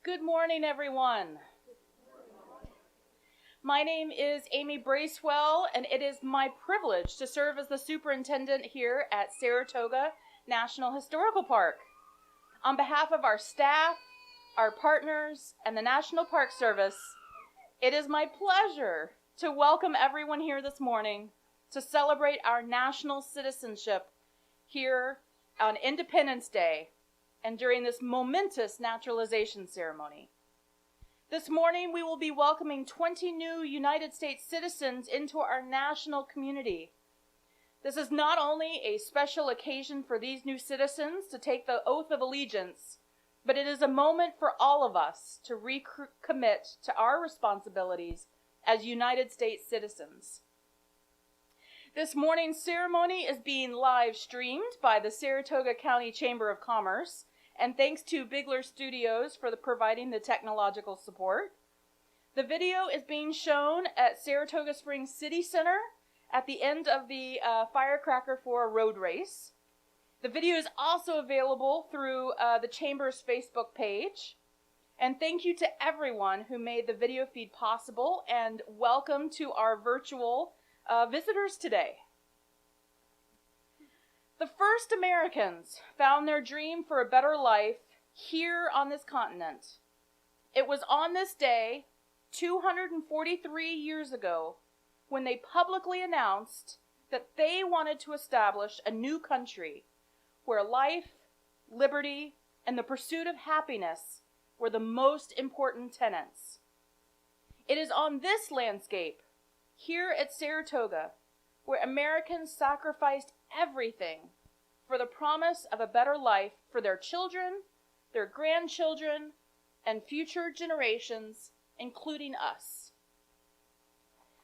Good morning, everyone. My name is Amy Bracewell, and it is my privilege to serve as the superintendent here at Saratoga National Historical Park. On behalf of our staff, our partners, and the National Park Service, it is my pleasure to welcome everyone here this morning to celebrate our national citizenship here on Independence Day and during this momentous naturalization ceremony. This morning, we will be welcoming 20 new United States citizens into our national community. This is not only a special occasion for these new citizens to take the oath of allegiance, but it is a moment for all of us to recommit to our responsibilities as United States citizens. This morning's ceremony is being live streamed by the Saratoga County Chamber of Commerce, and thanks to Bigler Studios for providing the technological support. The video is being shown at Saratoga Springs City Center at the end of the Firecracker for a road race. The video is also available through the Chamber's Facebook page. And thank you to everyone who made the video feed possible, and welcome to our virtual visitors today. The first Americans found their dream for a better life here on this continent. It was on this day, 243 years ago, when they publicly announced that they wanted to establish a new country where life, liberty, and the pursuit of happiness were the most important tenets. It is on this landscape, here at Saratoga, where Americans sacrificed everything for the promise of a better life for their children, their grandchildren, and future generations, including us.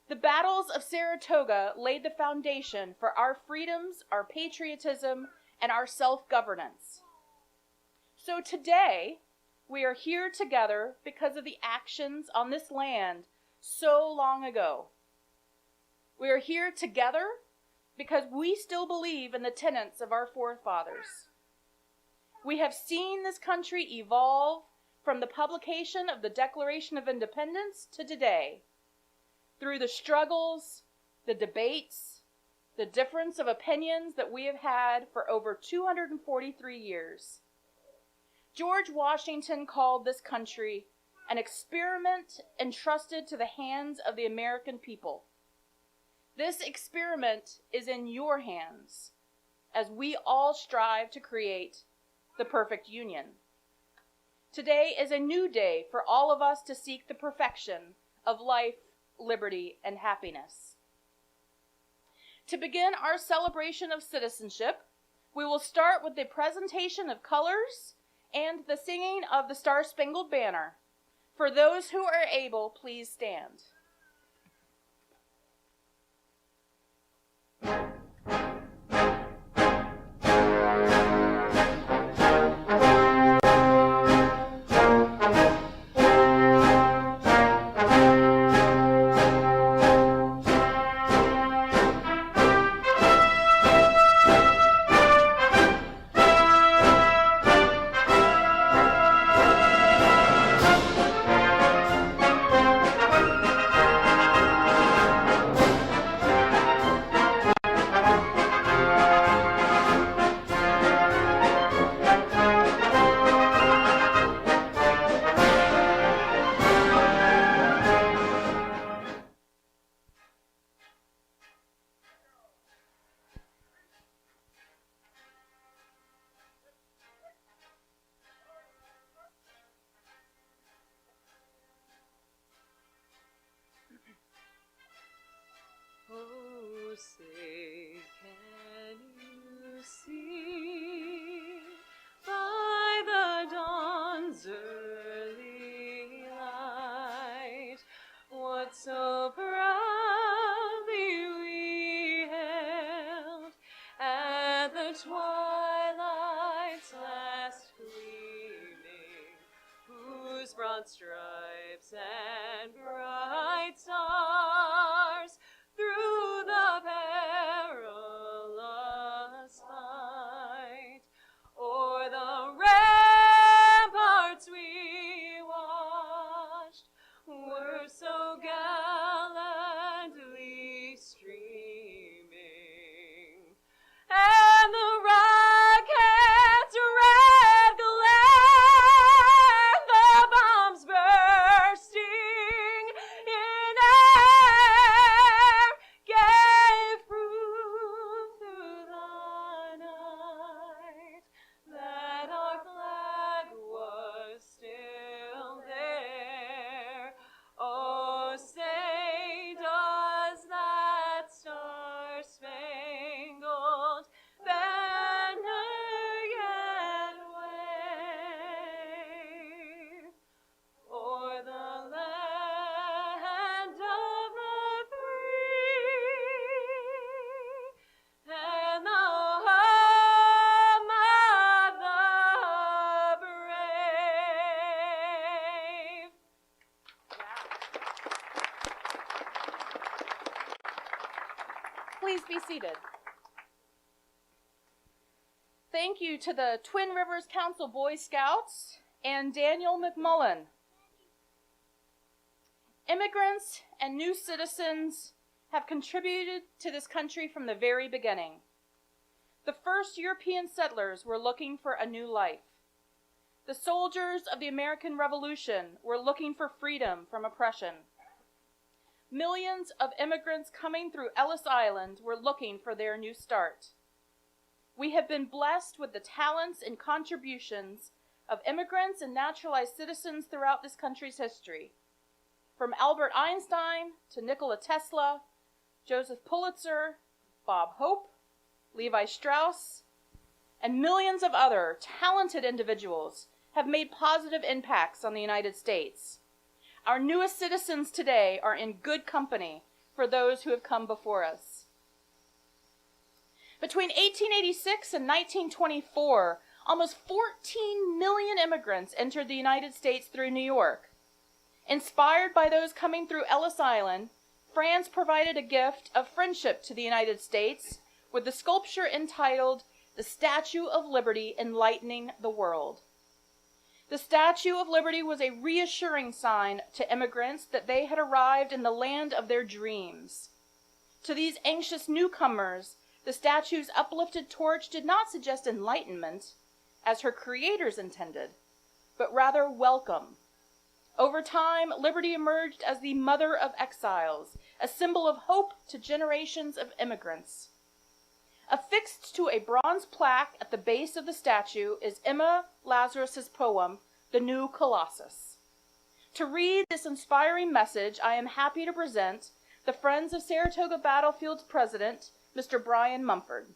The battles of Saratoga laid the foundation for our freedoms, our patriotism, and our self-governance. So today, we are here together because of the actions on this land so long ago. We are here together because we still believe in the tenets of our forefathers. We have seen this country evolve from the publication of the Declaration of Independence to today, through the struggles, the debates, the difference of opinions that we have had for over 243 years. George Washington called this country an experiment entrusted to the hands of the American people. This experiment is in your hands as we all strive to create the perfect union. Today is a new day for all of us to seek the perfection of life, liberty, and happiness. To begin our celebration of citizenship, we will start with the presentation of colors and the singing of the Star-Spangled Banner. For those who are able, please stand. Oh, say, can you see by the dawn's early light what so proudly we hailed at the twilight's last gleaming, whose broad stripes and bright stars through the perilous fight o'er the ramparts we watched Please be seated. Thank you to the Twin Rivers Council Boy Scouts and Daniel McMullen. Immigrants and new citizens have contributed to this country from the very beginning. The first European settlers were looking for a new life. The soldiers of the American Revolution were looking for freedom from oppression. Millions of immigrants coming through Ellis Island were looking for their new start. We have been blessed with the talents and contributions of immigrants and naturalized citizens throughout this country's history. From Albert Einstein to Nikola Tesla, Joseph Pulitzer, Bob Hope, Levi Strauss, and millions of other talented individuals have made positive impacts on the United States. Our newest citizens today are in good company for those who have come before us. Between 1886 and 1924, almost 14 million immigrants entered the United States through New York. Inspired by those coming through Ellis Island, France provided a gift of friendship to the United States with the sculpture entitled "The Statue of Liberty Enlightening the World." The Statue of Liberty was a reassuring sign to immigrants that they had arrived in the land of their dreams. To these anxious newcomers, the statue's uplifted torch did not suggest enlightenment, as her creators intended, but rather welcome. Over time, liberty emerged as the mother of exiles, a symbol of hope to generations of immigrants. Affixed to a bronze plaque at the base of the statue is Emma Lazarus's poem, "The New Colossus." To read this inspiring message, I am happy to present the Friends of Saratoga Battlefield's president, Mr. Brian Mumford.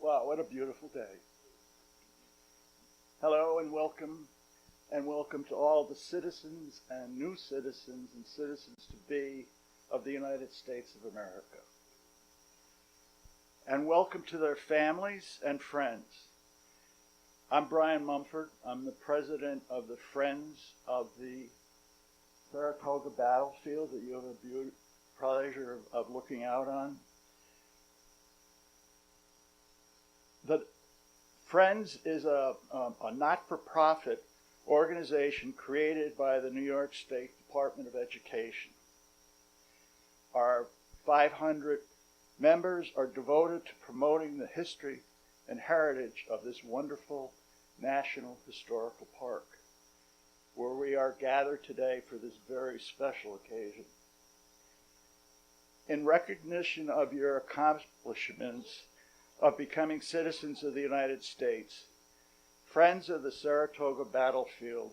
Wow, what a beautiful day. Hello and welcome to all the citizens and new citizens and citizens to be of the United States of America. And welcome to their families and friends. I'm Brian Mumford. I'm the president of the Friends of the Saratoga Battlefield that you have a pleasure of looking out on. The Friends is a not-for-profit organization created by the New York State Department of Education. Our 500 members are devoted to promoting the history and heritage of this wonderful National Historical Park, where we are gathered today for this very special occasion. In recognition of your accomplishments of becoming citizens of the United States, Friends of the Saratoga Battlefield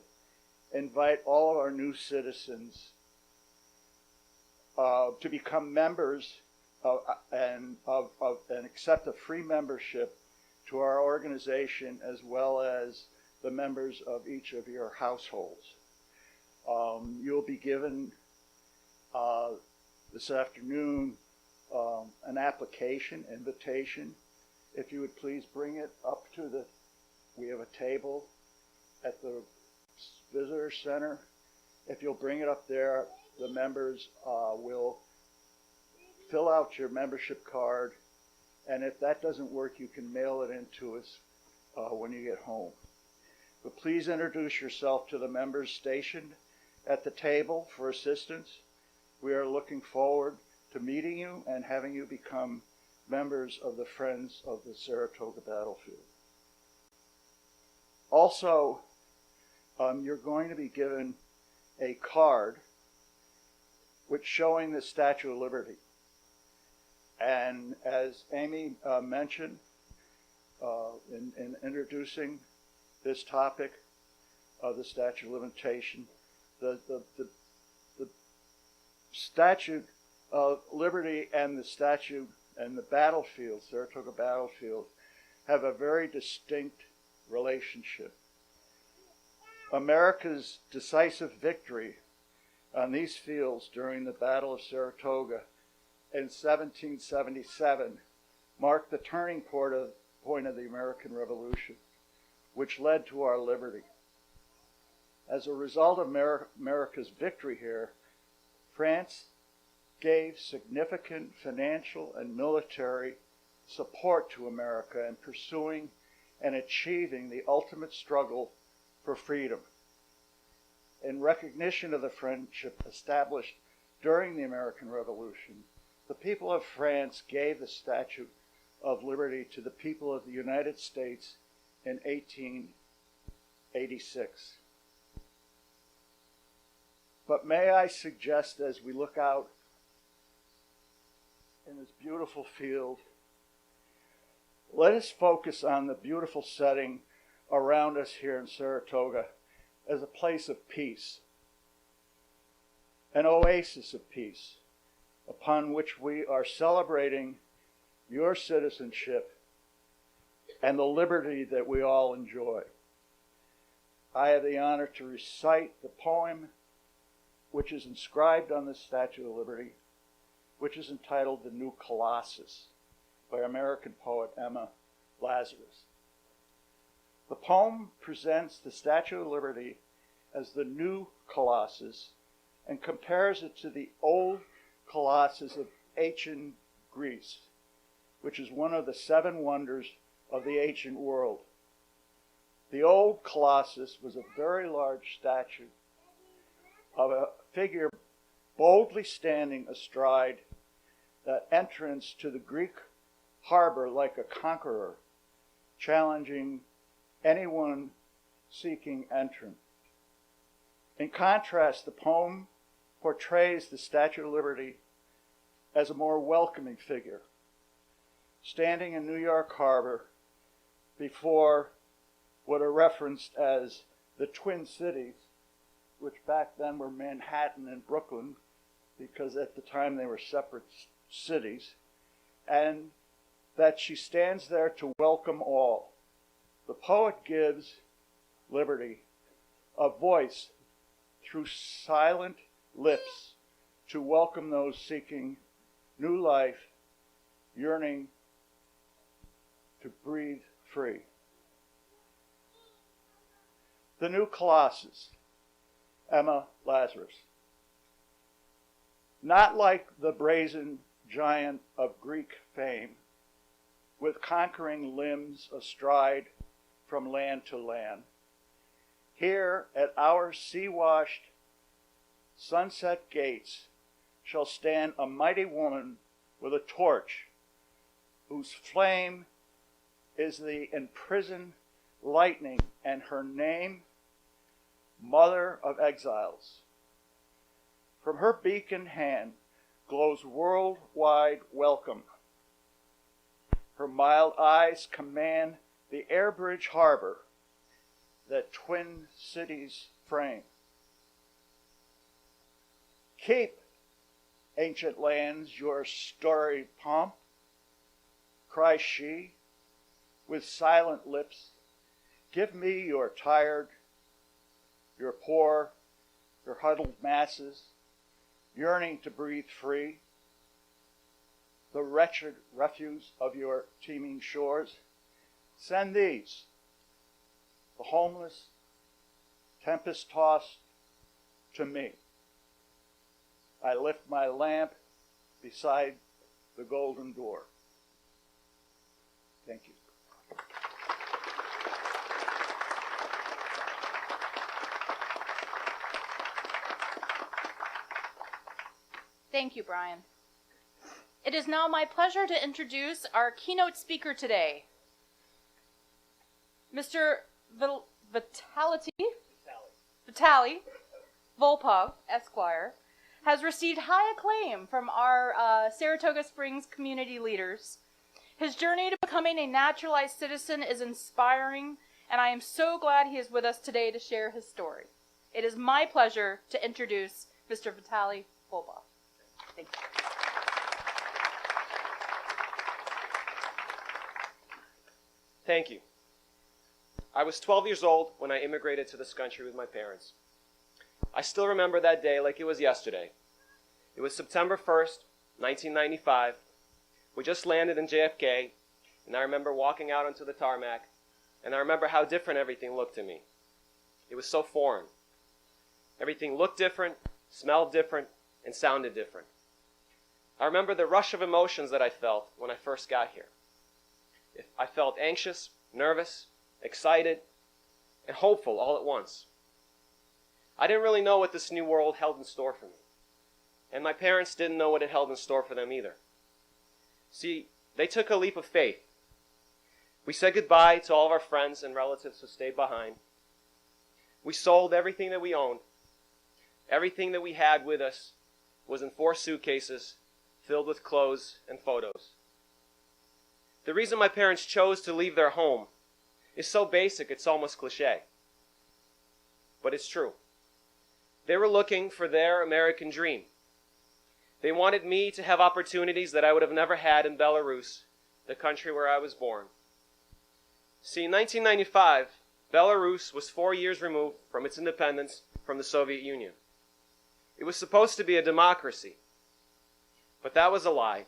invite all of our new citizens to become members and accept a free membership to our organization, as well as the members of each of your households. You'll be given this afternoon an invitation. If you would please bring it up to we have a table at the visitor center. If you'll bring it up there, the members will fill out your membership card, and if that doesn't work, you can mail it in to us when you get home. But please introduce yourself to the members stationed at the table for assistance. We are looking forward to meeting you and having you become members of the Friends of the Saratoga Battlefield. Also, you're going to be given a card which showing the Statue of Liberty. And as Amy mentioned in introducing this topic of the Statute of Limitation, the Statute of Liberty and the statute and the battlefield, Saratoga Battlefield, have a very distinct relationship. America's decisive victory on these fields during the Battle of Saratoga in 1777 marked the turning point of the American Revolution, which led to our liberty. As a result of America's victory here, France gave significant financial and military support to America in pursuing and achieving the ultimate struggle for freedom. In recognition of the friendship established during the American Revolution, the people of France gave the Statue of Liberty to the people of the United States in 1886. But may I suggest, as we look out in this beautiful field, let us focus on the beautiful setting around us here in Saratoga as a place of peace, an oasis of peace, upon which we are celebrating your citizenship and the liberty that we all enjoy. I have the honor to recite the poem which is inscribed on the Statue of Liberty, which is entitled The New Colossus by American poet Emma Lazarus. The poem presents the Statue of Liberty as the new Colossus and compares it to the old Colossus of ancient Greece, which is one of the 7 wonders of the ancient world. The old Colossus was a very large statue of a figure boldly standing astride the entrance to the Greek harbor like a conqueror, challenging anyone seeking entrance. In contrast, the poem portrays the Statue of Liberty as a more welcoming figure, standing in New York Harbor before what are referenced as the Twin Cities, which back then were Manhattan and Brooklyn, because at the time they were separate cities, and that she stands there to welcome all. The poet gives liberty a voice through silent lips to welcome those seeking new life, yearning to breathe free. The New Colossus, Emma Lazarus. Not like the brazen giant of Greek fame, with conquering limbs astride from land to land. Here at our sea-washed sunset gates shall stand a mighty woman with a torch, whose flame is the imprisoned lightning, and her name, Mother of Exiles. From her beacon hand glows worldwide welcome. Her mild eyes command the air bridge harbor that twin cities frame. Keep, ancient lands, your storied pomp, cries she, with silent lips. Give me your tired, your poor, your huddled masses, yearning to breathe free, the wretched refuse of your teeming shores. Send these, the homeless, tempest-tossed, to me. I lift my lamp beside the golden door. Thank you. Thank you, Brian. It is now my pleasure to introduce our keynote speaker today. Mr. Vitaly Volpov, Esquire, has received high acclaim from our Saratoga Springs community leaders. His journey to becoming a naturalized citizen is inspiring, and I am so glad he is with us today to share his story. It is my pleasure to introduce Mr. Vitaly Volpov. Thank you. Thank you. I was 12 years old when I immigrated to this country with my parents. I still remember that day like it was yesterday. It was September 1st, 1995. We just landed in JFK, and I remember walking out onto the tarmac, and I remember how different everything looked to me. It was so foreign. Everything looked different, smelled different, and sounded different. I remember the rush of emotions that I felt when I first got here. I felt anxious, nervous, excited, and hopeful all at once. I didn't really know what this new world held in store for me. And my parents didn't know what it held in store for them either. See, they took a leap of faith. We said goodbye to all of our friends and relatives who stayed behind. We sold everything that we owned. Everything that we had with us was in 4 suitcases filled with clothes and photos. The reason my parents chose to leave their home is so basic it's almost cliche. But it's true. They were looking for their American dream. They wanted me to have opportunities that I would have never had in Belarus, the country where I was born. See, in 1995, Belarus was 4 years removed from its independence from the Soviet Union. It was supposed to be a democracy, but that was a lie.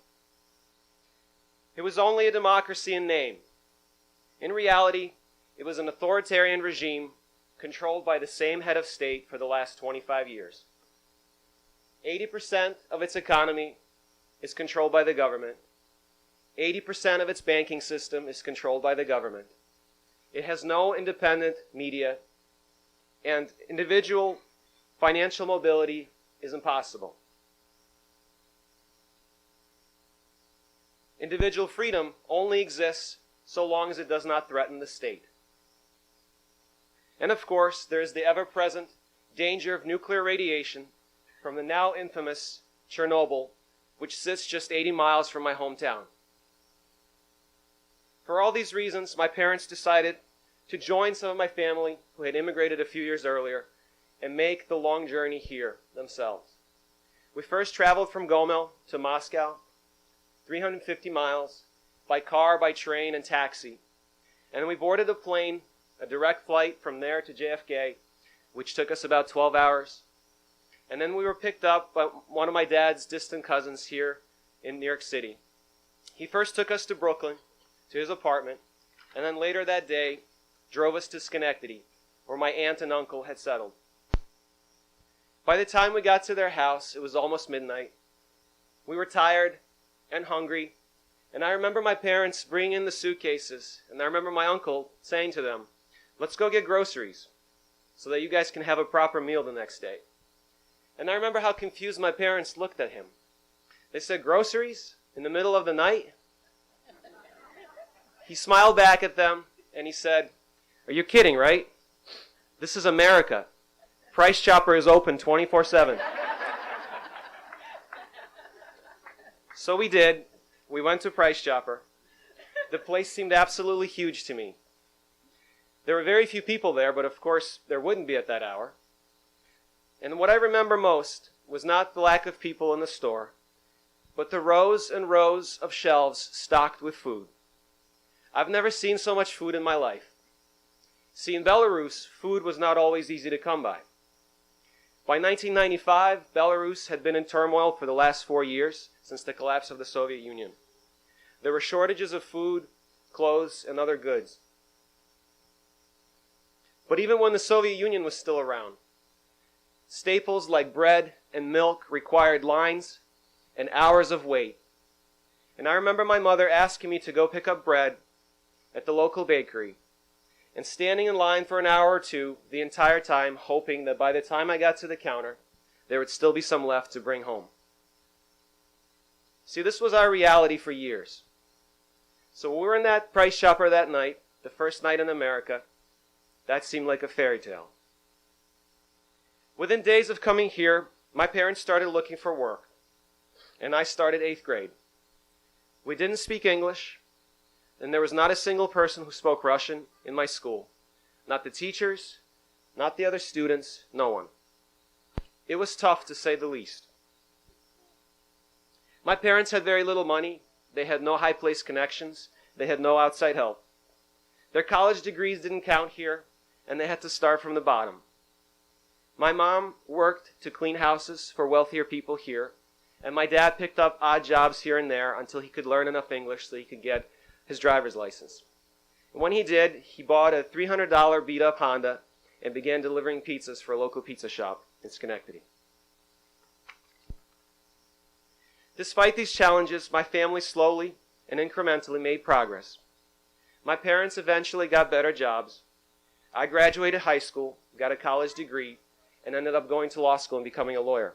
It was only a democracy in name. In reality, it was an authoritarian regime controlled by the same head of state for the last 25 years. 80% of its economy is controlled by the government. 80% of its banking system is controlled by the government. It has no independent media, and individual financial mobility is impossible. Individual freedom only exists so long as it does not threaten the state. And of course, there is the ever-present danger of nuclear radiation from the now infamous Chernobyl, which sits just 80 miles from my hometown. For all these reasons, my parents decided to join some of my family who had immigrated a few years earlier and make the long journey here themselves. We first traveled from Gomel to Moscow, 350 miles, by car, by train, and taxi. And we boarded a plane, a direct flight from there to JFK, which took us about 12 hours. And then we were picked up by one of my dad's distant cousins here in New York City. He first took us to Brooklyn, to his apartment, and then later that day drove us to Schenectady, where my aunt and uncle had settled. By the time we got to their house, it was almost midnight. We were tired and hungry, and I remember my parents bringing in the suitcases, and I remember my uncle saying to them, "Let's go get groceries so that you guys can have a proper meal the next day." And I remember how confused my parents looked at him. They said, "Groceries? In the middle of the night?" He smiled back at them, and he said, "Are you kidding, right? This is America. Price Chopper is open 24/7. So we did. We went to Price Chopper. The place seemed absolutely huge to me. There were very few people there, but of course there wouldn't be at that hour. And what I remember most was not the lack of people in the store, but the rows and rows of shelves stocked with food. I've never seen so much food in my life. See, in Belarus, food was not always easy to come by. By 1995, Belarus had been in turmoil for the last 4 years since the collapse of the Soviet Union. There were shortages of food, clothes, and other goods. But even when the Soviet Union was still around, staples like bread and milk required lines and hours of wait. And I remember my mother asking me to go pick up bread at the local bakery and standing in line for an hour or two the entire time, hoping that by the time I got to the counter, there would still be some left to bring home. See, this was our reality for years. So when we were in that Price Chopper that night, the first night in America, that seemed like a fairy tale. Within days of coming here, my parents started looking for work, and I started 8th grade. We didn't speak English, and there was not a single person who spoke Russian in my school. Not the teachers, not the other students, no one. It was tough, to say the least. My parents had very little money. They had no high-place connections. They had no outside help. Their college degrees didn't count here, and they had to start from the bottom. My mom worked to clean houses for wealthier people here, and my dad picked up odd jobs here and there until he could learn enough English so he could get his driver's license. And when he did, he bought a $300 beat-up Honda and began delivering pizzas for a local pizza shop in Schenectady. Despite these challenges, my family slowly and incrementally made progress. My parents eventually got better jobs. I graduated high school, got a college degree, and ended up going to law school and becoming a lawyer.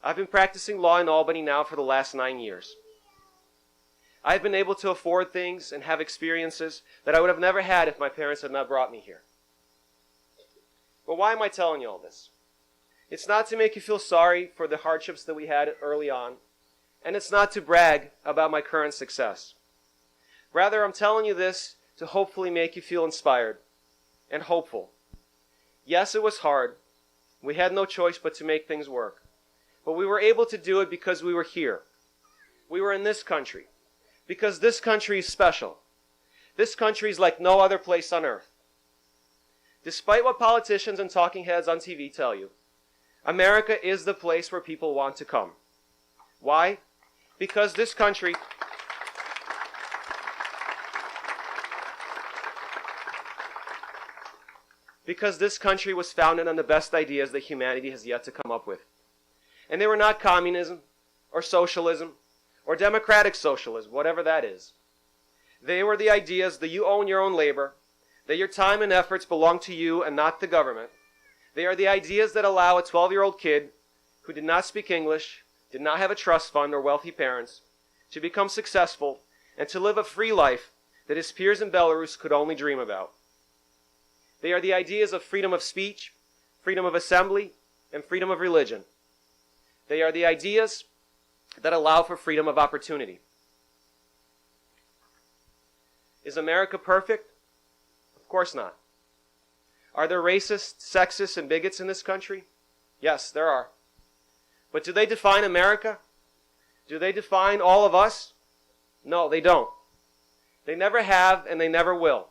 I've been practicing law in Albany now for the last 9 years. I've been able to afford things and have experiences that I would have never had if my parents had not brought me here. But why am I telling you all this? It's not to make you feel sorry for the hardships that we had early on, and it's not to brag about my current success. Rather, I'm telling you this to hopefully make you feel inspired and hopeful. Yes, it was hard. We had no choice but to make things work. But we were able to do it because we were here. We were in this country. Because this country is special. This country is like no other place on earth. Despite what politicians and talking heads on TV tell you, America is the place where people want to come. Why? Because this country was founded on the best ideas that humanity has yet to come up with. And they were not communism or socialism or democratic socialism, whatever that is. They were the ideas that you own your own labor, that your time and efforts belong to you and not the government. They are the ideas that allow a 12-year-old kid who did not speak English, did not have a trust fund or wealthy parents, to become successful and to live a free life that his peers in Belarus could only dream about. They are the ideas of freedom of speech, freedom of assembly, and freedom of religion. They are the ideas that allow for freedom of opportunity. Is America perfect? Of course not. Are there racists, sexists, and bigots in this country? Yes, there are. But do they define America? Do they define all of us? No, they don't. They never have, and they never will.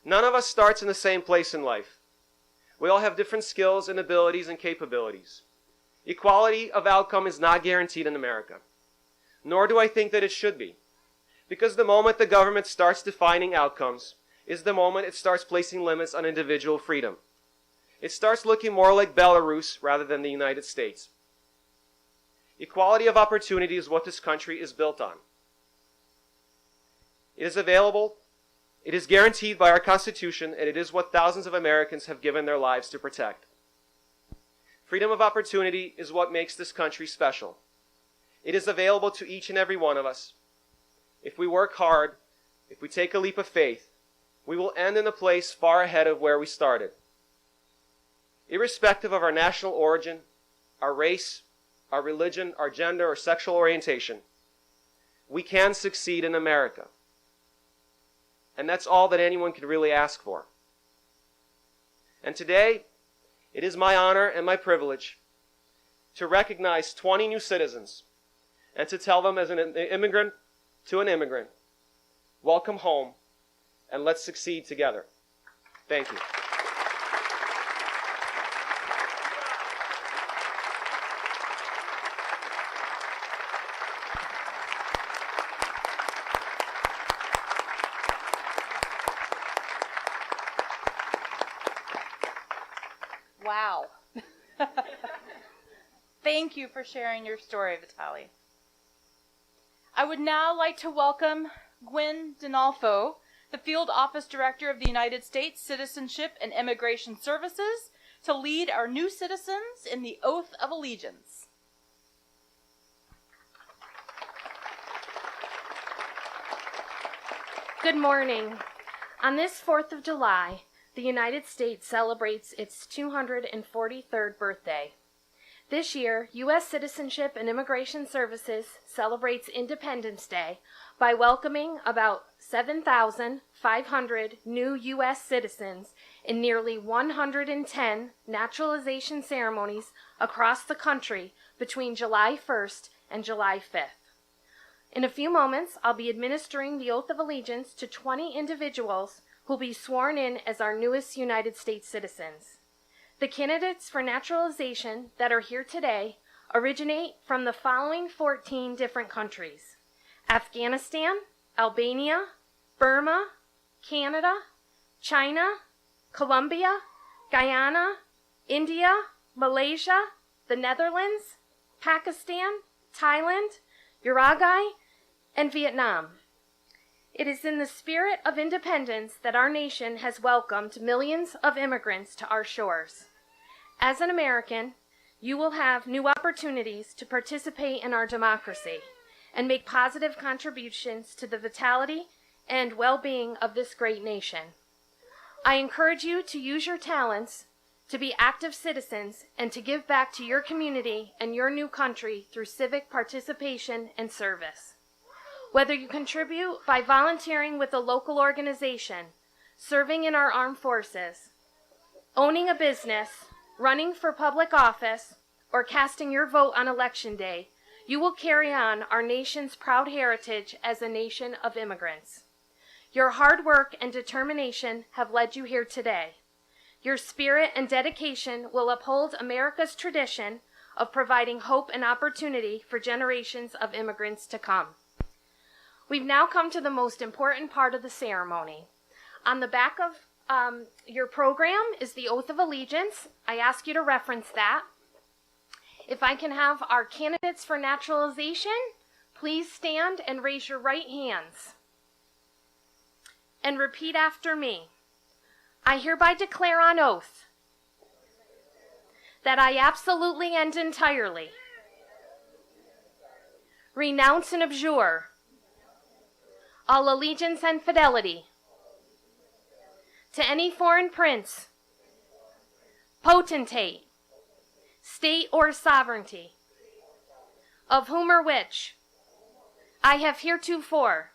None of us starts in the same place in life. We all have different skills and abilities and capabilities. Equality of outcome is not guaranteed in America. Nor do I think that it should be. Because the moment the government starts defining outcomes is the moment it starts placing limits on individual freedom. It starts looking more like Belarus rather than the United States. Equality of opportunity is what this country is built on. It is available, it is guaranteed by our Constitution, and it is what thousands of Americans have given their lives to protect. Freedom of opportunity is what makes this country special. It is available to each and every one of us. If we work hard, if we take a leap of faith, we will end in a place far ahead of where we started. Irrespective of our national origin, our race, our religion, our gender, or sexual orientation, we can succeed in America. And that's all that anyone can really ask for. And today, it is my honor and my privilege to recognize 20 new citizens and to tell them as an immigrant to an immigrant, welcome home, and let's succeed together. Thank you. Wow. Thank you for sharing your story, Vitaly. I would now like to welcome Gwen Dinolfo, the Field Office Director of the United States Citizenship and Immigration Services, to lead our new citizens in the Oath of Allegiance. Good morning. On this 4th of July, the United States celebrates its 243rd birthday. This year, U.S. Citizenship and Immigration Services celebrates Independence Day by welcoming about 7,500 new U.S. citizens in nearly 110 naturalization ceremonies across the country between July 1st and July 5th. In a few moments, I'll be administering the oath of allegiance to 20 individuals who will be sworn in as our newest United States citizens. The candidates for naturalization that are here today originate from the following 14 different countries: Afghanistan, Albania, Burma, Canada, China, Colombia, Guyana, India, Malaysia, the Netherlands, Pakistan, Thailand, Uruguay, and Vietnam. It is in the spirit of independence that our nation has welcomed millions of immigrants to our shores. As an American, you will have new opportunities to participate in our democracy and make positive contributions to the vitality and well-being of this great nation. I encourage you to use your talents to be active citizens and to give back to your community and your new country through civic participation and service. Whether you contribute by volunteering with a local organization, serving in our armed forces, owning a business, running for public office, or casting your vote on Election Day, you will carry on our nation's proud heritage as a nation of immigrants. Your hard work and determination have led you here today. Your spirit and dedication will uphold America's tradition of providing hope and opportunity for generations of immigrants to come. We've now come to the most important part of the ceremony. On the back of your program is the Oath of Allegiance. I ask you to reference that. If I can have our candidates for naturalization, please stand and raise your right hands. And repeat after me. I hereby declare on oath that I absolutely and entirely renounce and abjure all allegiance and fidelity to any foreign prince, potentate, state, or sovereignty, of whom or which I have heretofore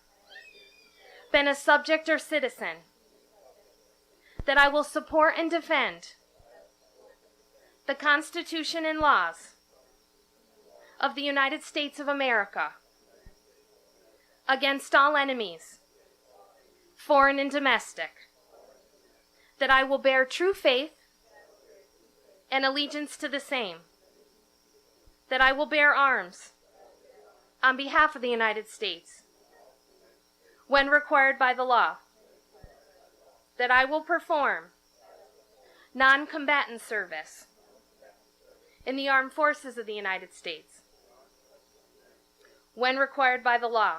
been a subject or citizen, that I will support and defend the Constitution and laws of the United States of America against all enemies, foreign and domestic, that I will bear true faith and allegiance to the same, that I will bear arms on behalf of the United States when required by the law, that I will perform non-combatant service in the armed forces of the United States when required by the law,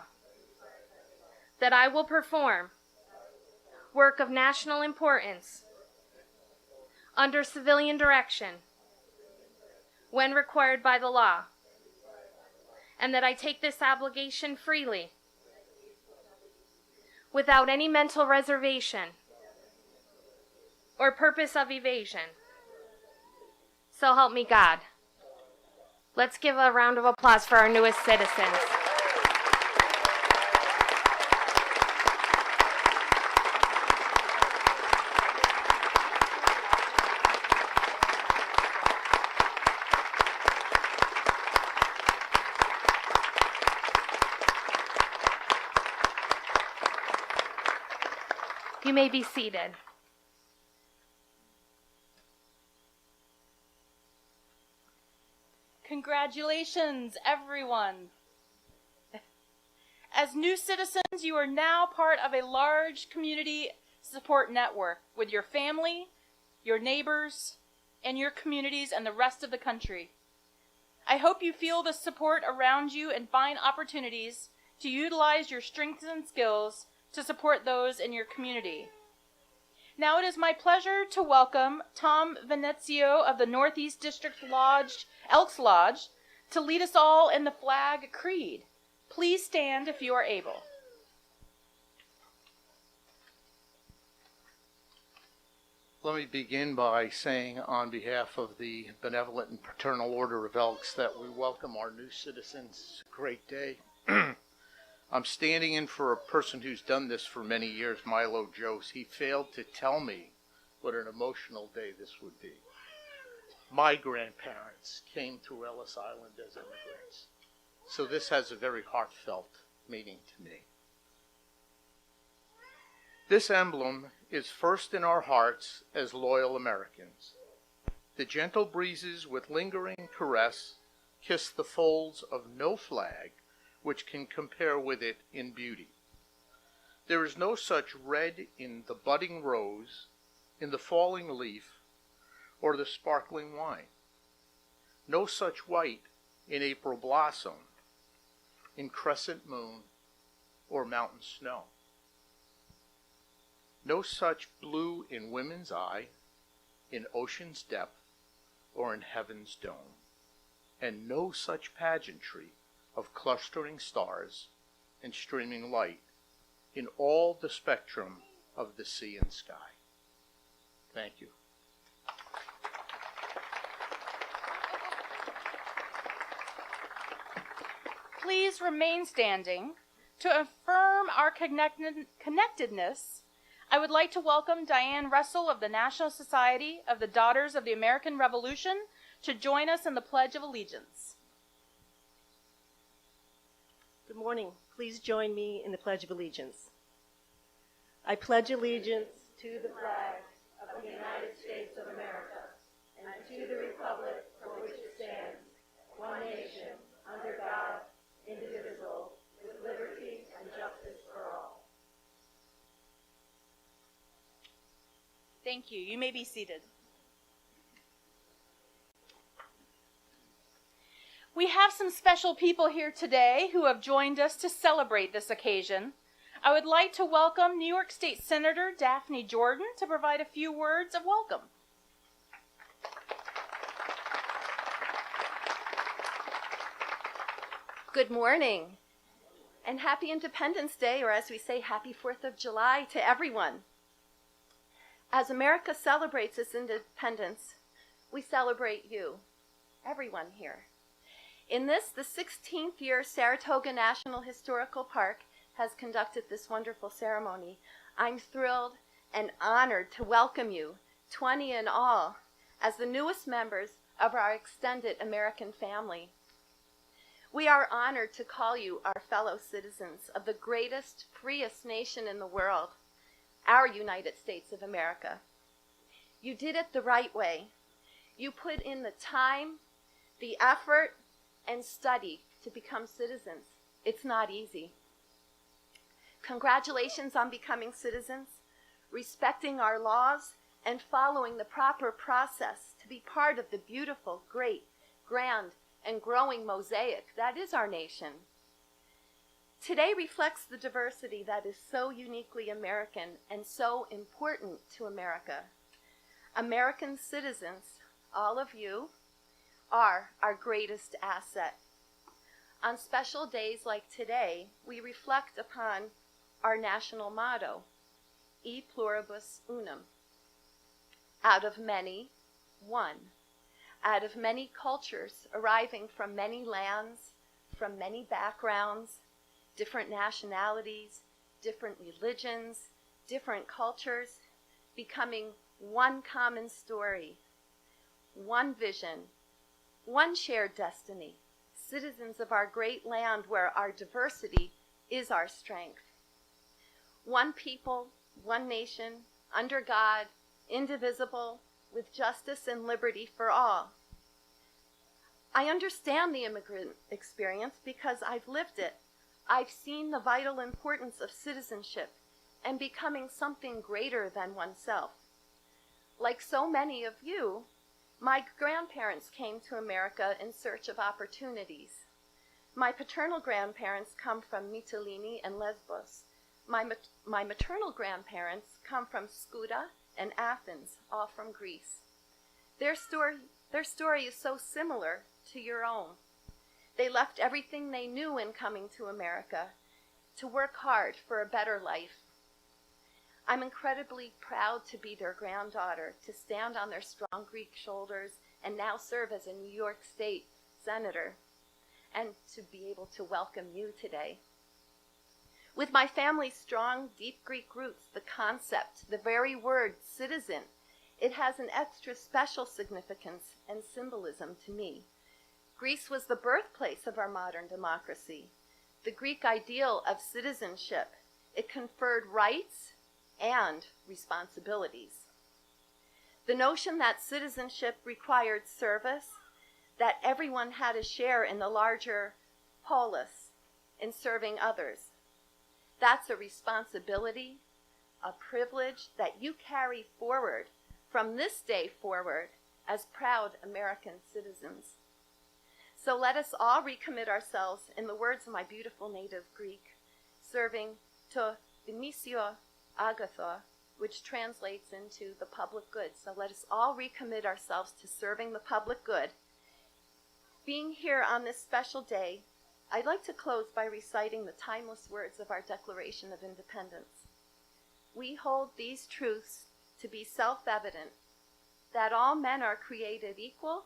that I will perform work of national importance under civilian direction when required by the law, and that I take this obligation freely without any mental reservation or purpose of evasion. So help me God. Let's give a round of applause for our newest citizens. You may be seated. Congratulations, everyone. As new citizens, you are now part of a large community support network with your family, your neighbors, and your communities and the rest of the country. I hope you feel the support around you and find opportunities to utilize your strengths and skills to support those in your community. Now it is my pleasure to welcome Tom Venezio of the Northeast District Lodge, Elks Lodge, to lead us all in the flag creed. Please stand if you are able. Let me begin by saying on behalf of the Benevolent and Fraternal Order of Elks that we welcome our new citizens. It's a great day. I'm standing in for a person who's done this for many years, Milo Jose. He failed to tell me what an emotional day this would be. My grandparents came to Ellis Island as immigrants, so this has a very heartfelt meaning to me. This emblem is first in our hearts as loyal Americans. The gentle breezes with lingering caress kiss the folds of no flag which can compare with it in beauty. There is no such red in the budding rose, in the falling leaf, or the sparkling wine. No such white in April blossom, in crescent moon, or mountain snow. No such blue in women's eye, in ocean's depth, or in heaven's dome, and no such pageantry of clustering stars and streaming light in all the spectrum of the sea and sky. Thank you. Please remain standing. To affirm our connectedness, I would like to welcome Diane Russell of the National Society of the Daughters of the American Revolution to join us in the Pledge of Allegiance. Good morning. Please join me in the Pledge of Allegiance. I pledge allegiance to the flag of the United States of America and to the republic for which it stands, one nation, under God, indivisible, with liberty and justice for all. Thank you. You may be seated. We have some special people here today who have joined us to celebrate this occasion. I would like to welcome New York State Senator Daphne Jordan to provide a few words of welcome. Good morning, and happy Independence Day, or as we say, happy 4th of July to everyone. As America celebrates its independence, we celebrate you, everyone here. In this, the 16th year Saratoga National Historical Park has conducted this wonderful ceremony. I'm thrilled and honored to welcome you, 20 in all, as the newest members of our extended American family. We are honored to call you our fellow citizens of the greatest, freest nation in the world, our United States of America. You did it the right way. You put in the time, the effort, and study to become citizens. It's not easy. Congratulations on becoming citizens, respecting our laws, and following the proper process to be part of the beautiful, great, grand, and growing mosaic that is our nation. Today reflects the diversity that is so uniquely American and so important to America. American citizens, all of you, are our greatest asset. On special days like today, we reflect upon our national motto, E pluribus unum. Out of many, one. Out of many cultures arriving from many lands, from many backgrounds, different nationalities, different religions, different cultures, becoming one common story, one vision, one shared destiny, citizens of our great land where our diversity is our strength. One people, one nation, under God, indivisible, with justice and liberty for all. I understand the immigrant experience because I've lived it. I've seen the vital importance of citizenship and becoming something greater than oneself. Like so many of you, my grandparents came to America in search of opportunities. My paternal grandparents come from Mytilene and Lesbos. My maternal grandparents come from Skouda and Athens, all from Greece. Their story is so similar to your own. They left everything they knew in coming to America to work hard for a better life. I'm incredibly proud to be their granddaughter, to stand on their strong Greek shoulders and now serve as a New York State senator, and to be able to welcome you today. With my family's strong, deep Greek roots, the concept, the very word citizen, it has an extra special significance and symbolism to me. Greece was the birthplace of our modern democracy. the Greek ideal of citizenship. It conferred rights and responsibilities. The notion that citizenship required service, that everyone had a share in the larger polis, in serving others. That's a responsibility, a privilege that you carry forward from this day forward as proud American citizens. So let us all recommit ourselves, in the words of my beautiful native Greek, serving to demisio agatho, which translates into the public good. So let us all recommit ourselves to serving the public good. Being here on this special day, I'd like to close by reciting the timeless words of our Declaration of Independence. We hold these truths to be self-evident, that all men are created equal,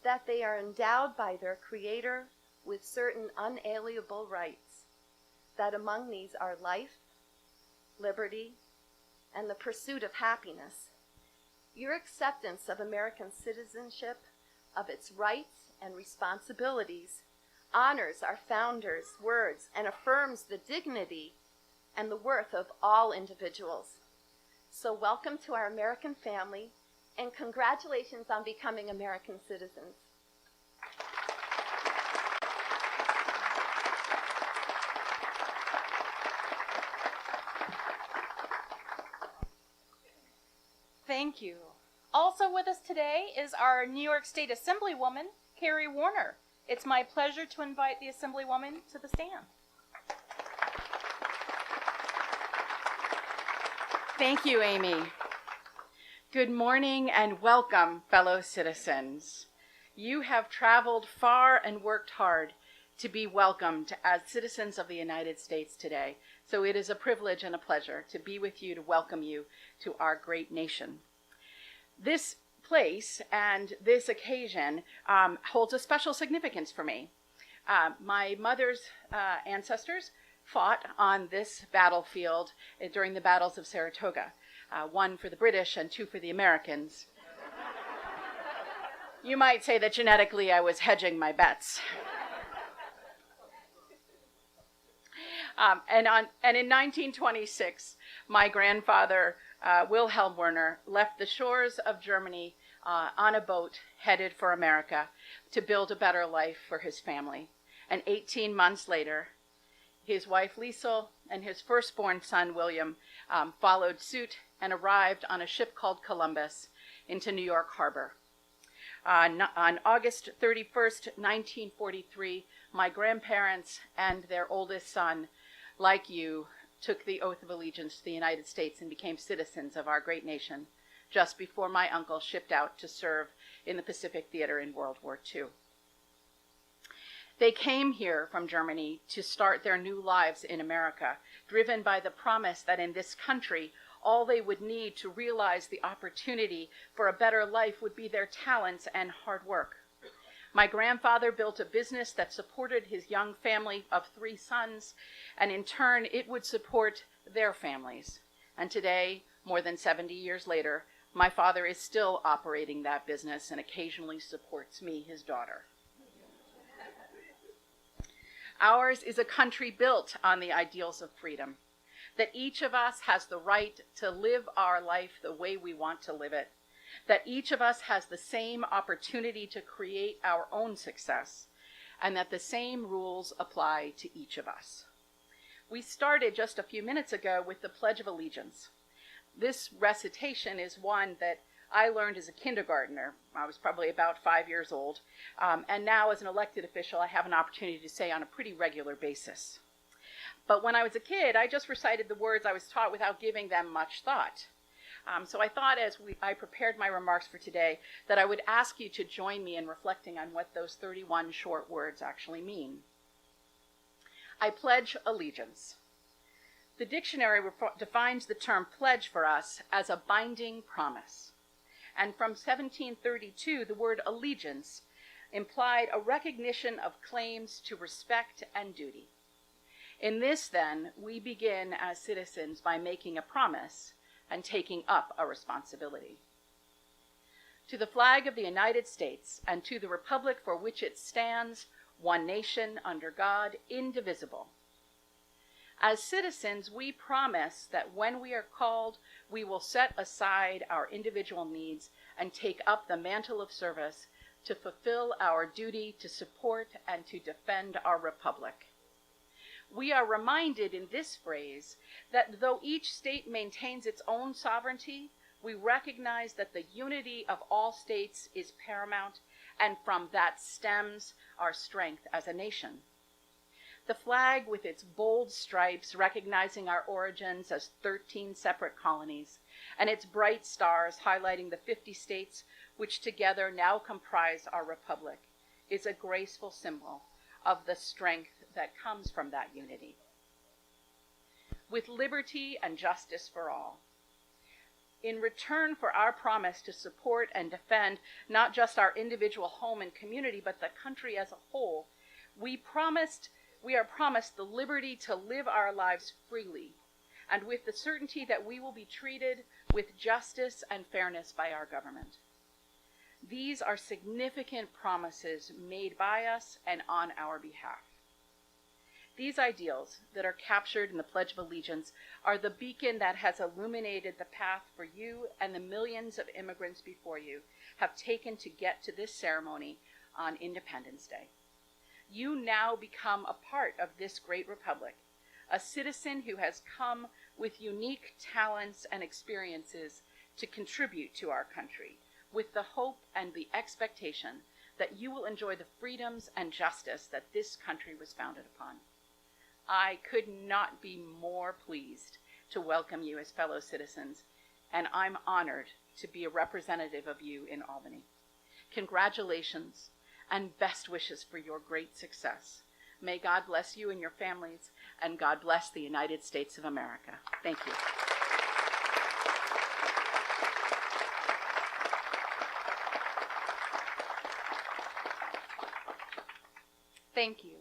that they are endowed by their Creator with certain unalienable rights, that among these are life, liberty, and the pursuit of happiness. Your acceptance of American citizenship, of its rights and responsibilities, honors our founders' words and affirms the dignity and the worth of all individuals. So welcome to our American family, and congratulations on becoming American citizens. Thank you. Also with us today is our New York State Assemblywoman, Carrie Warner. It's my pleasure to invite the Assemblywoman to the stand. Thank you, Amy. Good morning and welcome, fellow citizens. You have traveled far and worked hard to be welcomed as citizens of the United States today. So it is a privilege and a pleasure to be with you, to welcome you to our great nation. This place and this occasion holds a special significance for me. My mother's ancestors fought on this battlefield during the battles of Saratoga, one for the British and two for the Americans. You might say that genetically I was hedging my bets. And in 1926, my grandfather, Wilhelm Werner, left the shores of Germany on a boat headed for America to build a better life for his family. And 18 months later, his wife Liesel and his firstborn son William followed suit and arrived on a ship called Columbus into New York Harbor. On August 31st, 1943, my grandparents and their oldest son, like you, took the oath of allegiance to the United States and became citizens of our great nation just before my uncle shipped out to serve in the Pacific Theater in World War II. They came here from Germany to start their new lives in America, driven by the promise that in this country, all they would need to realize the opportunity for a better life would be their talents and hard work. My grandfather built a business that supported his young family of 3 sons, and in turn, it would support their families. And today, more than 70 years later, my father is still operating that business and occasionally supports me, his daughter. Ours is a country built on the ideals of freedom, that each of us has the right to live our life the way we want to live it, that each of us has the same opportunity to create our own success, and that the same rules apply to each of us. We started just a few minutes ago with the Pledge of Allegiance. This recitation is one that I learned as a kindergartner. I was probably about 5 years old, and now as an elected official, I have an opportunity to say on a pretty regular basis. But when I was a kid, I just recited the words I was taught without giving them much thought. So I thought as I prepared my remarks for today that I would ask you to join me in reflecting on what those 31 short words actually mean. I pledge allegiance. The dictionary defines the term pledge for us as a binding promise. And from 1732, the word allegiance implied a recognition of claims to respect and duty. In this, then, we begin as citizens by making a promise and taking up a responsibility. To the flag of the United States and to the republic for which it stands, one nation under God, indivisible. As citizens, we promise that when we are called, we will set aside our individual needs and take up the mantle of service to fulfill our duty to support and to defend our republic. We are reminded in this phrase that though each state maintains its own sovereignty, we recognize that the unity of all states is paramount, and from that stems our strength as a nation. The flag, with its bold stripes recognizing our origins as 13 separate colonies, and its bright stars highlighting the 50 states which together now comprise our republic, is a graceful symbol of the strength that comes from that unity. With liberty and justice for all, in return for our promise to support and defend not just our individual home and community, but the country as a whole, we are promised the liberty to live our lives freely, and with the certainty that we will be treated with justice and fairness by our government. These are significant promises made by us and on our behalf. These ideals that are captured in the Pledge of Allegiance are the beacon that has illuminated the path for you and the millions of immigrants before you have taken to get to this ceremony on Independence Day. You now become a part of this great republic, a citizen who has come with unique talents and experiences to contribute to our country, with the hope and the expectation that you will enjoy the freedoms and justice that this country was founded upon. I could not be more pleased to welcome you as fellow citizens, and I'm honored to be a representative of you in Albany. Congratulations and best wishes for your great success. May God bless you and your families, and God bless the United States of America. Thank you. Thank you.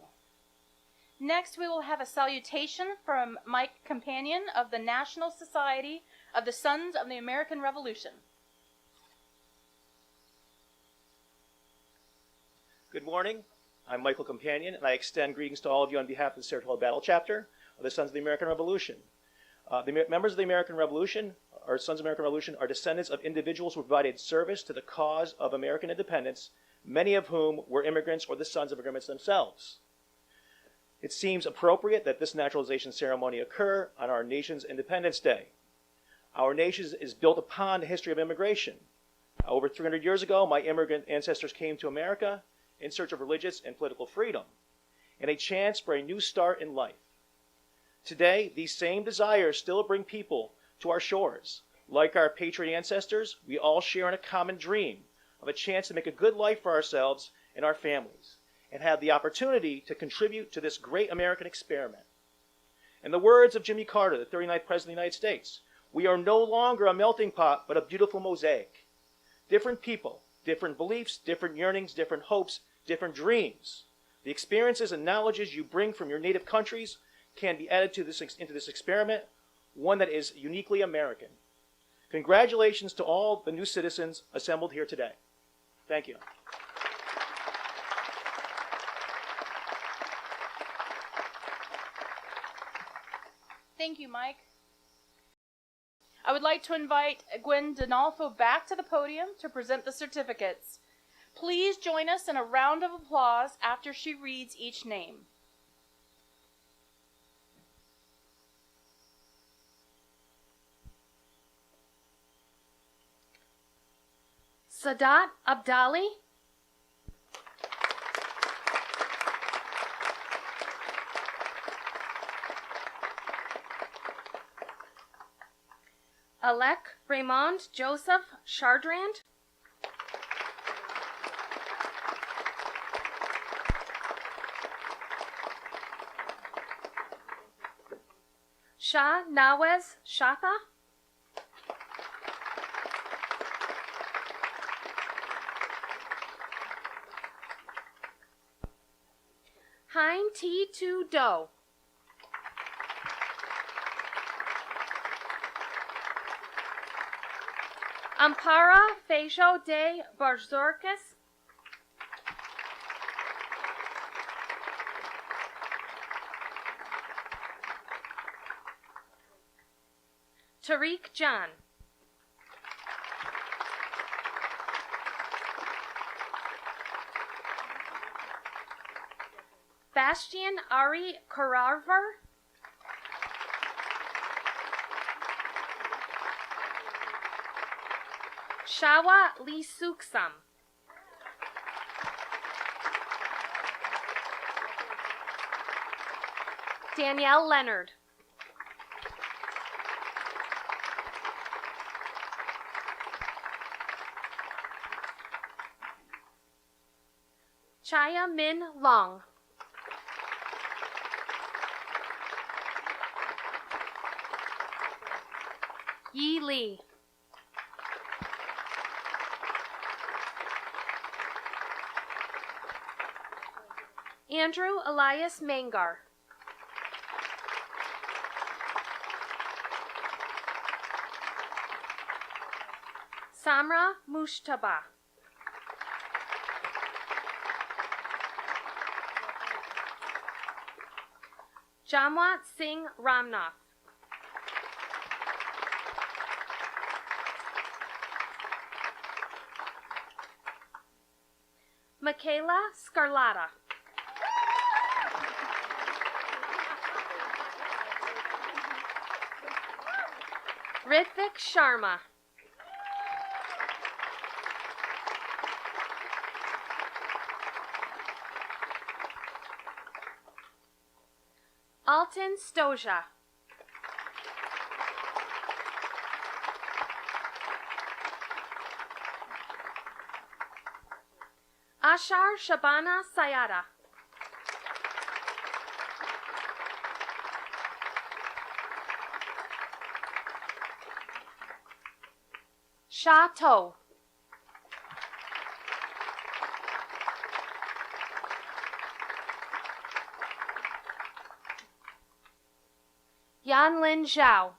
Next, we will have a salutation from Mike Companion of the National Society of the Sons of the American Revolution. Good morning. I'm Michael Companion, and I extend greetings to all of you on behalf of the Saratoga Battle Chapter of the Sons of the American Revolution. The members of the American Revolution, or Sons of the American Revolution, are descendants of individuals who provided service to the cause of American independence, many of whom were immigrants or the sons of immigrants themselves. It seems appropriate that this naturalization ceremony occur on our nation's Independence Day. Our nation is built upon the history of immigration. Over 300 years ago, my immigrant ancestors came to America in search of religious and political freedom and a chance for a new start in life. Today, these same desires still bring people to our shores. Like our patriot ancestors, we all share in a common dream of a chance to make a good life for ourselves and our families, and have the opportunity to contribute to this great American experiment. In the words of Jimmy Carter, the 39th President of the United States, we are no longer a melting pot, but a beautiful mosaic. Different people, different beliefs, different yearnings, different hopes, different dreams. The experiences and knowledges you bring from your native countries can be added to into this experiment, one that is uniquely American. Congratulations to all the new citizens assembled here today. Thank you. Thank you, Mike. I would like to invite Gwen Donalfo back to the podium to present the certificates. Please join us in a round of applause after she reads each name. Sadat Abdali, Alec Raymond Joseph Chardrand, Shah Nawaz Shatha, Hein T. Tu Do, Ampara Fejo de Barzorkis, Tariq John. Bastian Ari Kararvar. Shawa Lee Suksam. Danielle Leonard. Chaya Min Long. Yi Lee. Andrew Elias Mangar. Samra Mushtaba. Jamwat Singh Ramnath. Michaela Scarlata. Rithvik Sharma. Alton Stoja. Ashar Shabana Sayada. Sha To. Yanlin Zhao.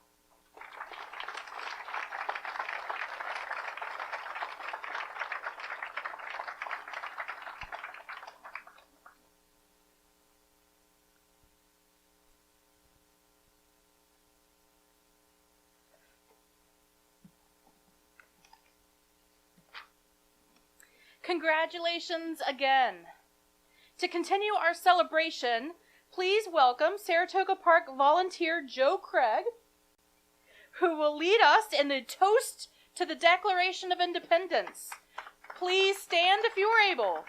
Congratulations again. To continue our celebration, please welcome Saratoga Park volunteer Joe Craig, who will lead us in the toast to the Declaration of Independence. Please stand if you are able.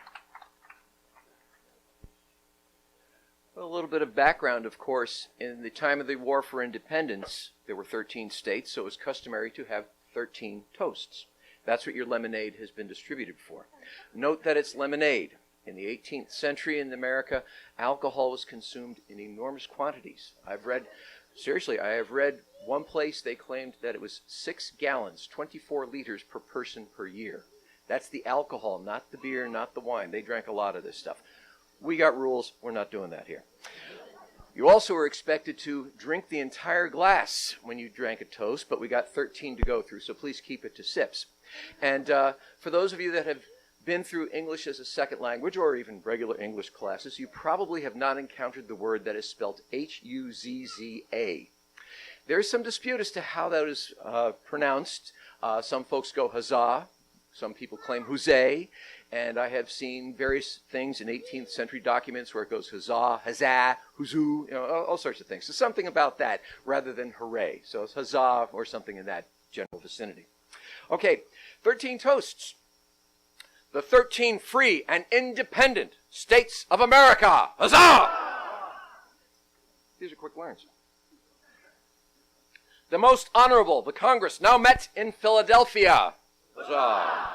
Well, a little bit of background, of course. In the time of the War for Independence, there were 13 states, so it was customary to have 13 toasts. That's what your lemonade has been distributed for. Note that it's lemonade. In the 18th century in America, alcohol was consumed in enormous quantities. I have read one place they claimed that it was 6 gallons, 24 liters per person per year. That's the alcohol, not the beer, not the wine. They drank a lot of this stuff. We got rules. We're not doing that here. You also were expected to drink the entire glass when you drank a toast, but we got 13 to go through, so please keep it to sips. And for those of you that have been through English as a second language or even regular English classes, you probably have not encountered the word that is spelled H-U-Z-Z-A. There's some dispute as to how that is pronounced. Some folks go huzzah, some people claim huzzay, and I have seen various things in 18th century documents where it goes huzzah, huzzah, huzzoo, all sorts of things. So something about that rather than hooray. So it's huzzah or something in that general vicinity. Okay, 13 toasts. The 13 free and independent states of America. Huzzah! These are quick learns. The most honorable, the Congress now met in Philadelphia. Huzzah!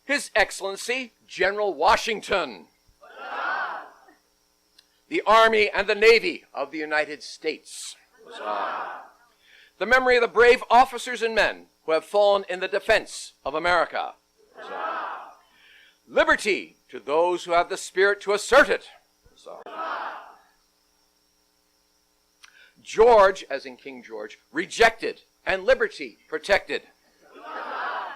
His Excellency, General Washington. Huzzah! The Army and the Navy of the United States. Huzzah! The memory of the brave officers and men who have fallen in the defense of America. Huzzah! Liberty to those who have the spirit to assert it. Huzzah! George, as in King George, rejected and liberty protected. Huzzah!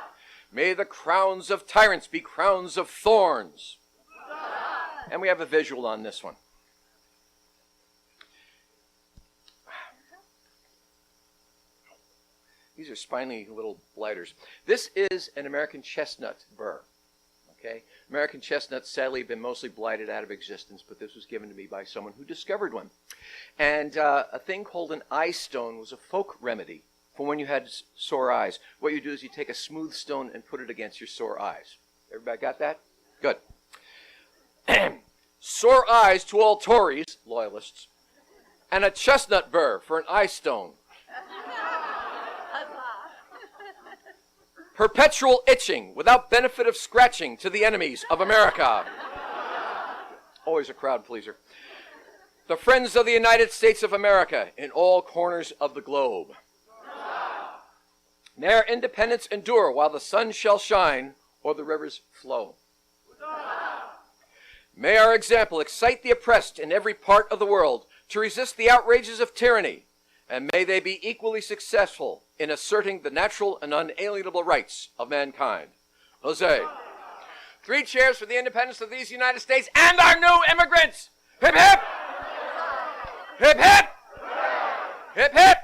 May the crowns of tyrants be crowns of thorns. Huzzah! And we have a visual on this one. These are spiny little blighters. This is an American chestnut burr. Okay? American chestnuts sadly have been mostly blighted out of existence, but this was given to me by someone who discovered one. And a thing called an eye stone was a folk remedy for when you had sore eyes. What you do is you take a smooth stone and put it against your sore eyes. Everybody got that? Good. Sore eyes to all Tories, loyalists, and a chestnut burr for an eye stone. Perpetual itching without benefit of scratching to the enemies of America. Always a crowd pleaser. The friends of the United States of America in all corners of the globe. May our independence endure while the sun shall shine or the rivers flow. May our example excite the oppressed in every part of the world to resist the outrages of tyranny, and may they be equally successful in asserting the natural and unalienable rights of mankind. Jose. 3 cheers for the independence of these United States and our new immigrants. Hip, hip! Hip, hip! Hip, hip!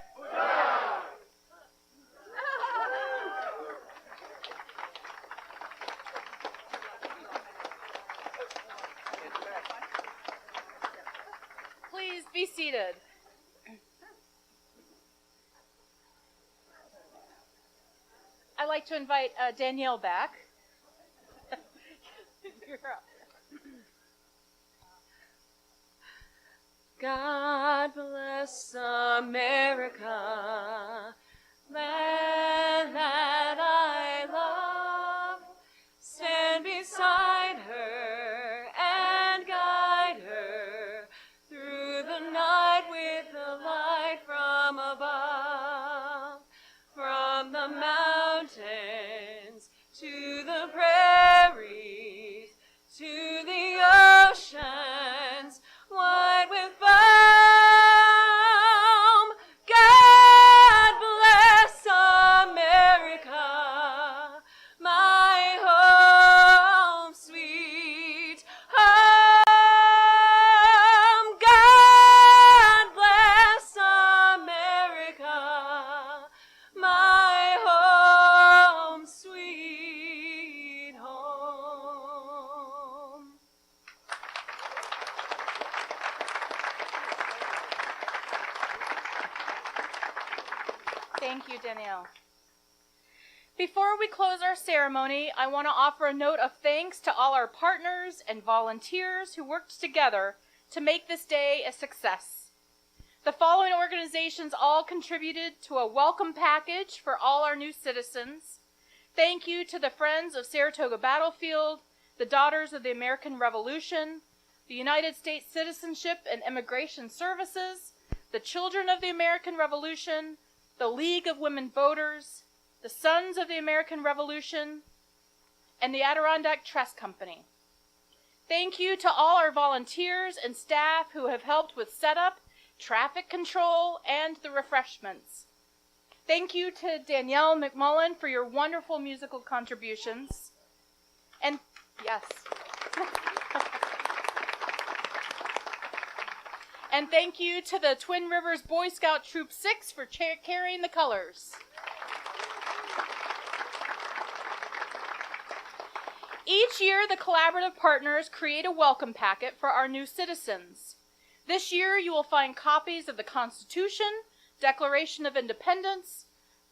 Please be seated. I'd like to invite Danielle back. You're up. God bless America, land that I love. Stand beside her and guide her through the night with the light from above. From the mountains to the prairies, to the oceans, white with foam. God bless America, my home, sweet home. God bless America, my home, sweet home. Thank you, Danielle. Before we close our ceremony, I want to offer a note of thanks to all our partners and volunteers who worked together to make this day a success. The following organizations all contributed to a welcome package for all our new citizens. Thank you to the Friends of Saratoga Battlefield, the Daughters of the American Revolution, the United States Citizenship and Immigration Services, the Children of the American Revolution, the League of Women Voters, the Sons of the American Revolution, and the Adirondack Trust Company. Thank you to all our volunteers and staff who have helped with setup, traffic control, and the refreshments. Thank you to Danielle McMullen for your wonderful musical contributions. And yes. And thank you to the Twin Rivers Boy Scout Troop 6 for carrying the colors. Each year, the collaborative partners create a welcome packet for our new citizens. This year, you will find copies of the Constitution, Declaration of Independence,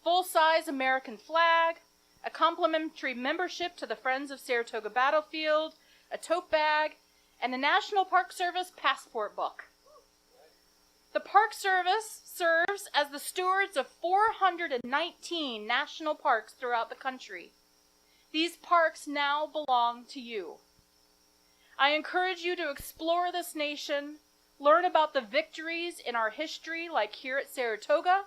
full-size American flag, a complimentary membership to the Friends of Saratoga Battlefield, a tote bag, and a National Park Service passport book. The Park Service serves as the stewards of 419 national parks throughout the country. These parks now belong to you. I encourage you to explore this nation, learn about the victories in our history like here at Saratoga,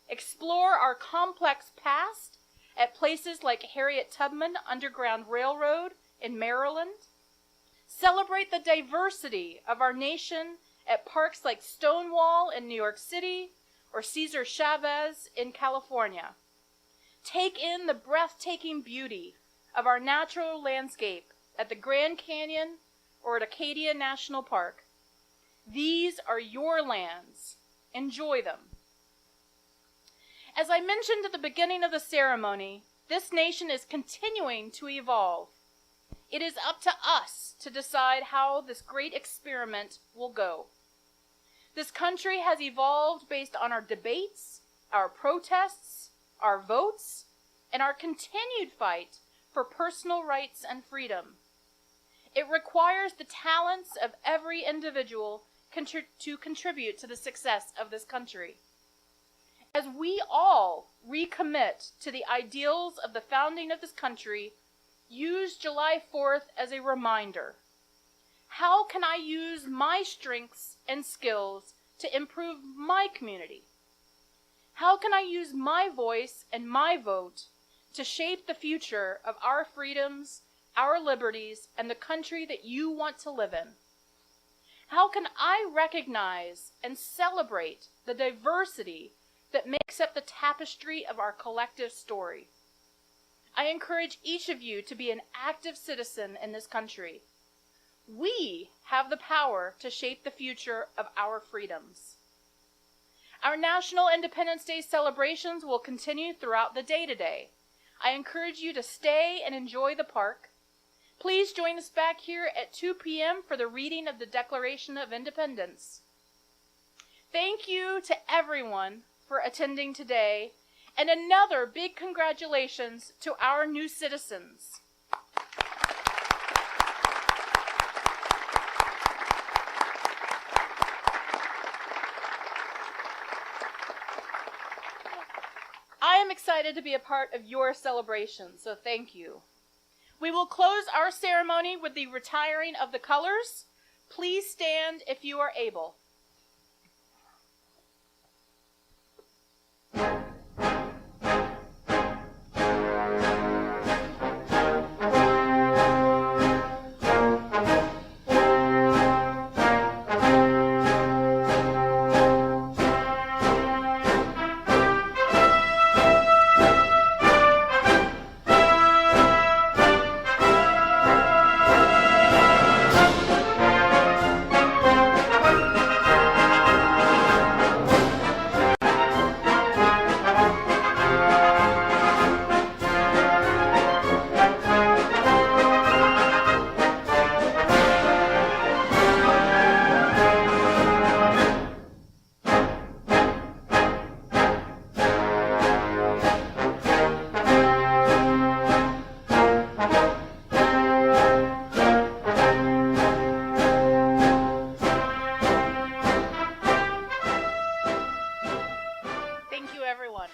explore our complex past at places like Harriet Tubman Underground Railroad in Maryland, celebrate the diversity of our nation at parks like Stonewall in New York City or Cesar Chavez in California. Take in the breathtaking beauty of our natural landscape at the Grand Canyon or at Acadia National Park. These are your lands. Enjoy them. As I mentioned at the beginning of the ceremony, this nation is continuing to evolve. It is up to us to decide how this great experiment will go. This country has evolved based on our debates, our protests, our votes, and our continued fight for personal rights and freedom. It requires the talents of every individual to contribute to the success of this country. As we all recommit to the ideals of the founding of this country, use July 4th as a reminder. How can I use my strengths and skills to improve my community? How can I use my voice and my vote to shape the future of our freedoms, our liberties, and the country that you want to live in? How can I recognize and celebrate the diversity that makes up the tapestry of our collective story? I encourage each of you to be an active citizen in this country. We have the power to shape the future of our freedoms. Our National Independence Day celebrations will continue throughout the day today. I encourage you to stay and enjoy the park. Please join us back here at 2 p.m. for the reading of the Declaration of Independence. Thank you to everyone for attending today, and another big congratulations to our new citizens. I am excited to be a part of your celebration, so thank you. We will close our ceremony with the retiring of the colors. Please stand if you are able. Thank you, everyone.